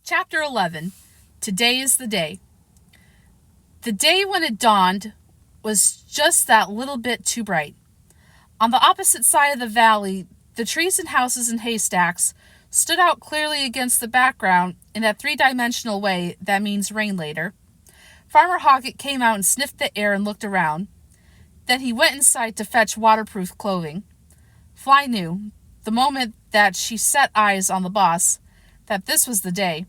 Chapter 11. Today is the day. The day when it dawned was just that little bit too bright. On the opposite side of the valley, the trees and houses and haystacks stood out clearly against the background in that three-dimensional way that means rain later. Farmer Hogget came out and sniffed the air and looked around. Then he went inside to fetch waterproof clothing. Fly knew, the moment that she set eyes on the boss, that this was the day.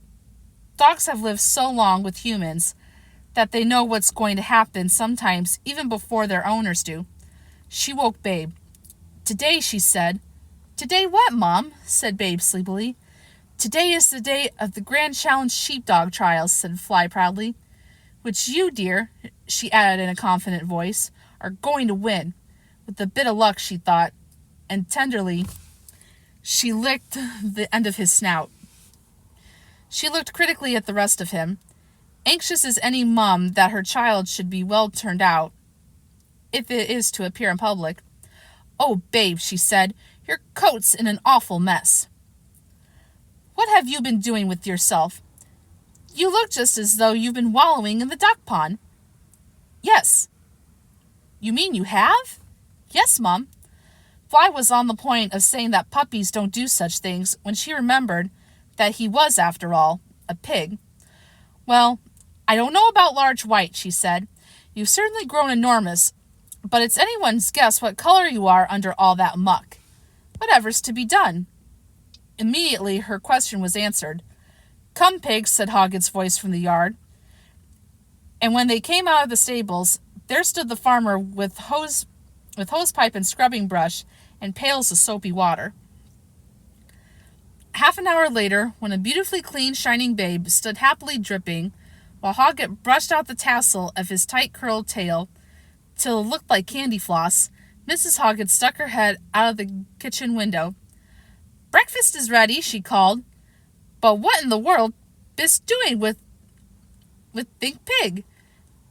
Dogs have lived so long with humans that they know what's going to happen sometimes even before their owners do. She woke Babe. "Today," she said. "Today what, Mom?" said Babe sleepily. "Today is the day of the Grand Challenge Sheepdog Trials," said Fly proudly. "Which you, dear," she added in a confident voice, "are going to win. With a bit of luck," she thought, and tenderly she licked the end of his snout. She looked critically at the rest of him, anxious as any mum that her child should be well turned out, if it is to appear in public. "Oh, Babe," she said, "your coat's in an awful mess. What have you been doing with yourself? You look just as though you've been wallowing in the duck pond." "Yes." "You mean you have?" "Yes, Mum." Fly was on the point of saying that puppies don't do such things when she remembered that he was, after all, a pig. "Well, I don't know about large white," she said. "You've certainly grown enormous, but it's anyone's guess what color you are under all that muck. Whatever's to be done?" Immediately her question was answered. "Come, pigs," said Hogget's voice from the yard. And when they came out of the stables, there stood the farmer with hosepipe and scrubbing brush and pails of soapy water. Half an hour later, when a beautifully clean, shining Babe stood happily dripping, while Hogget brushed out the tassel of his tight-curled tail till it looked like candy floss, Mrs. Hogget stuck her head out of the kitchen window. "Breakfast is ready," she called. "But what in the world bist doing with Big Pig?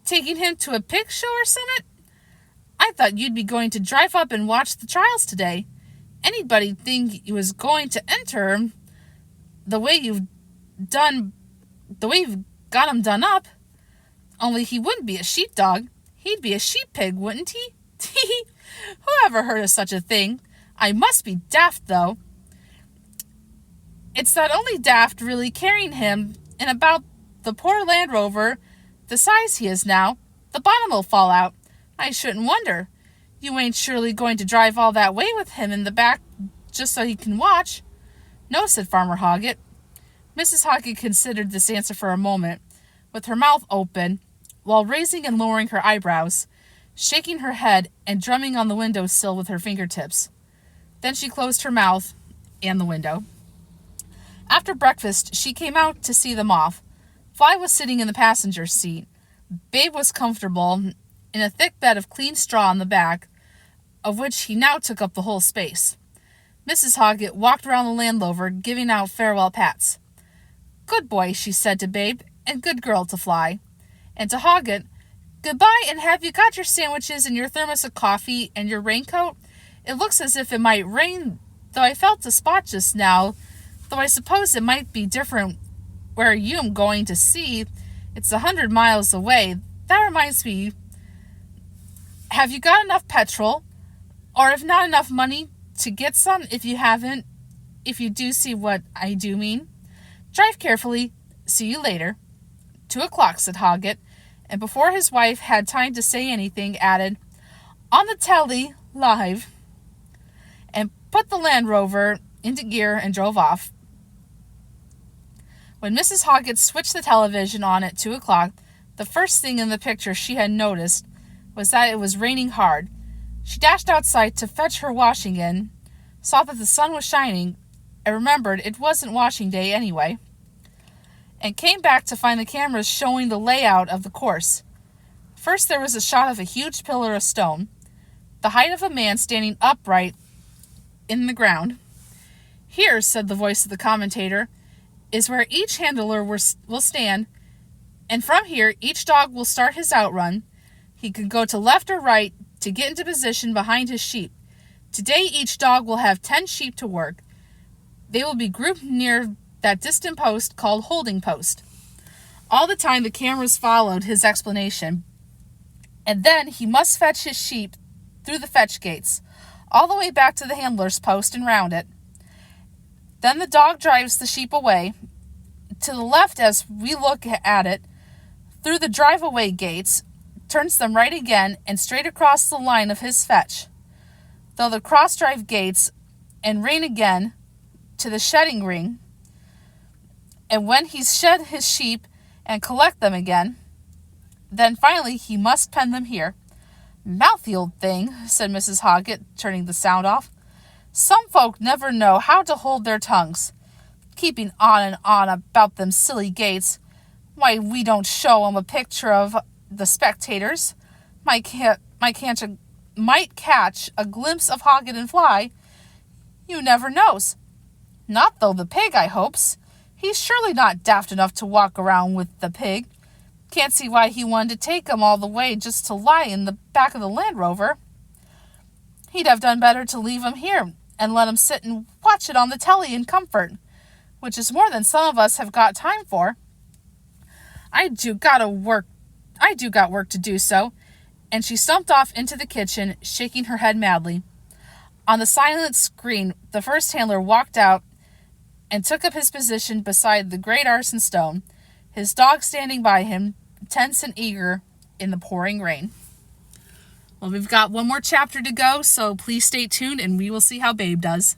Taking him to a pig show or summit? I thought you'd be going to drive up and watch the trials today. Anybody'd think you was going to enter 'em the way you've got 'em done up. Only he wouldn't be a sheepdog. He'd be a sheep pig, wouldn't he? Tee. Who ever heard of such a thing? I must be daft, though. It's that only daft really carrying him in about the poor Land Rover the size he is now. The bottom'll fall out. I shouldn't wonder. You ain't surely going to drive all that way with him in the back just so he can watch?" "No," said Farmer Hogget. Mrs. Hogget considered this answer for a moment, with her mouth open, while raising and lowering her eyebrows, shaking her head and drumming on the window sill with her fingertips. Then she closed her mouth and the window. After breakfast, she came out to see them off. Fly was sitting in the passenger seat. Babe was comfortable in a thick bed of clean straw on the back, of which he now took up the whole space. Mrs. Hogget walked around the Land Rover, giving out farewell pats. "Good boy," she said to Babe, "and good girl to Fly." And to Hogget, "Goodbye, and have you got your sandwiches and your thermos of coffee and your raincoat? It looks as if it might rain, though I felt a spot just now, though I suppose it might be different where you'm going to see. It's 100 miles away. That reminds me, have you got enough petrol? Or if not enough money, to get some if you do see what I do mean. Drive carefully. See you later." 2:00, said Hogget, and before his wife had time to say anything, added, "On the telly, live," and put the Land Rover into gear and drove off. When Mrs. Hogget switched the television on at 2:00, the first thing in the picture she had noticed was that it was raining hard. She dashed outside to fetch her washing in, saw that the sun was shining, and remembered it wasn't washing day anyway, and came back to find the cameras showing the layout of the course. First there was a shot of a huge pillar of stone, the height of a man standing upright in the ground. "Here," said the voice of the commentator, "is where each handler will stand, and from here each dog will start his outrun. He can go to left or right to get into position behind his sheep. Today each dog will have 10 sheep to work. They will be grouped near that distant post called holding post. All the time the cameras followed his explanation, and then he must fetch his sheep through the fetch gates, all the way back to the handler's post and round it. Then the dog drives the sheep away, to the left as we look at it, through the drive-away gates, turns them right again and straight across the line of his fetch, though the cross-drive gates, and rein again to the shedding ring. And when he's shed his sheep and collect them again, then finally he must pen them here. Mouthy old thing, said Mrs. Hogget, turning the sound off. Some folk never know how to hold their tongues, keeping on and on about them silly gates. Why, we don't show 'em a picture of the spectators. Might catch a glimpse of Hogget and fly. You never knows. Not though the pig, I hopes. He's surely not daft enough to walk around with the pig. Can't see why he wanted to take 'em all the way just to lie in the back of the Land Rover. He'd have done better to leave 'em here and let 'em sit and watch it on the telly in comfort, which is more than some of us have got time for. I do got work to do so, and she stumped off into the kitchen, shaking her head madly. On the silent screen, the first handler walked out and took up his position beside the great arson stone, his dog standing by him, tense and eager in the pouring rain. Well, we've got one more chapter to go, so please stay tuned and we will see how Babe does.